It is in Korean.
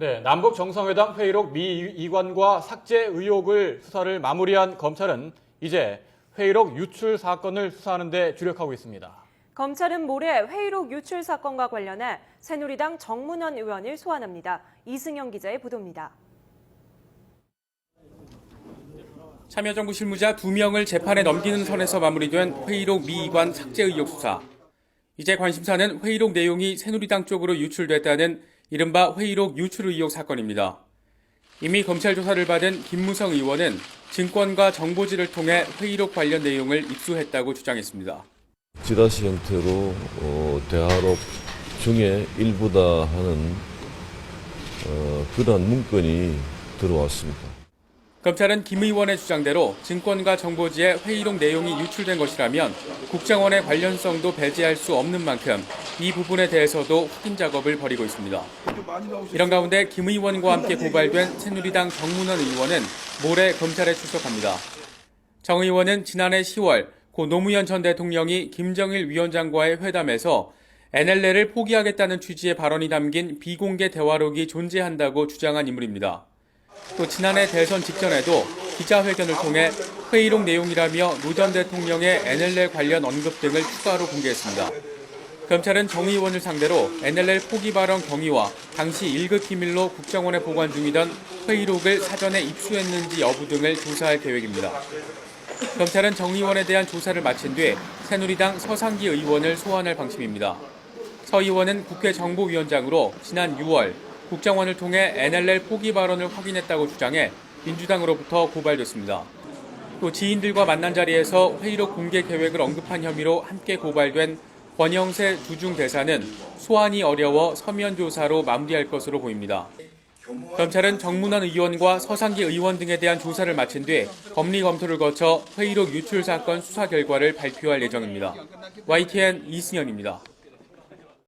네, 남북 정상회담 회의록 미 이관과 삭제 의혹을 수사를 마무리한 검찰은 이제 회의록 유출 사건을 수사하는 데 주력하고 있습니다. 검찰은 모레 회의록 유출 사건과 관련해 새누리당 정문원 의원을 소환합니다. 이승영 기자의 보도입니다. 참여정부 실무자 2명을 재판에 넘기는 선에서 마무리된 회의록 미 이관 삭제 의혹 수사. 이제 관심사는 회의록 내용이 새누리당 쪽으로 유출됐다는 이른바 회의록 유출 의혹 사건입니다. 이미 검찰 조사를 받은 김무성 의원은 증권과 정보지를 통해 회의록 관련 내용을 입수했다고 주장했습니다. 지라시 형태로 대화록 중에 일부다 하는 그런 문건이 들어왔습니다. 검찰은 김 의원의 주장대로 증권과 정보지의 회의록 내용이 유출된 것이라면 국정원의 관련성도 배제할 수 없는 만큼 이 부분에 대해서도 확인 작업을 벌이고 있습니다. 이런 가운데 김 의원과 함께 고발된 새누리당 정문원 의원은 모레 검찰에 출석합니다. 정 의원은 지난해 10월 고 노무현 전 대통령이 김정일 위원장과의 회담에서 NLL을 포기하겠다는 취지의 발언이 담긴 비공개 대화록이 존재한다고 주장한 인물입니다. 또 지난해 대선 직전에도 기자회견을 통해 회의록 내용이라며 노 전 대통령의 NLL 관련 언급 등을 추가로 공개했습니다. 검찰은 정 의원을 상대로 NLL 포기 발언 경위와 당시 1급 기밀로 국정원에 보관 중이던 회의록을 사전에 입수했는지 여부 등을 조사할 계획입니다. 검찰은 정 의원에 대한 조사를 마친 뒤 새누리당 서상기 의원을 소환할 방침입니다. 서 의원은 국회 정보위원장으로 지난 6월 국정원을 통해 NLL 포기 발언을 확인했다고 주장해 민주당으로부터 고발됐습니다. 또 지인들과 만난 자리에서 회의록 공개 계획을 언급한 혐의로 함께 고발된 권영세 주중 대사는 소환이 어려워 서면 조사로 마무리할 것으로 보입니다. 검찰은 정문원 의원과 서상기 의원 등에 대한 조사를 마친 뒤 법리 검토를 거쳐 회의록 유출 사건 수사 결과를 발표할 예정입니다. YTN 이승현입니다.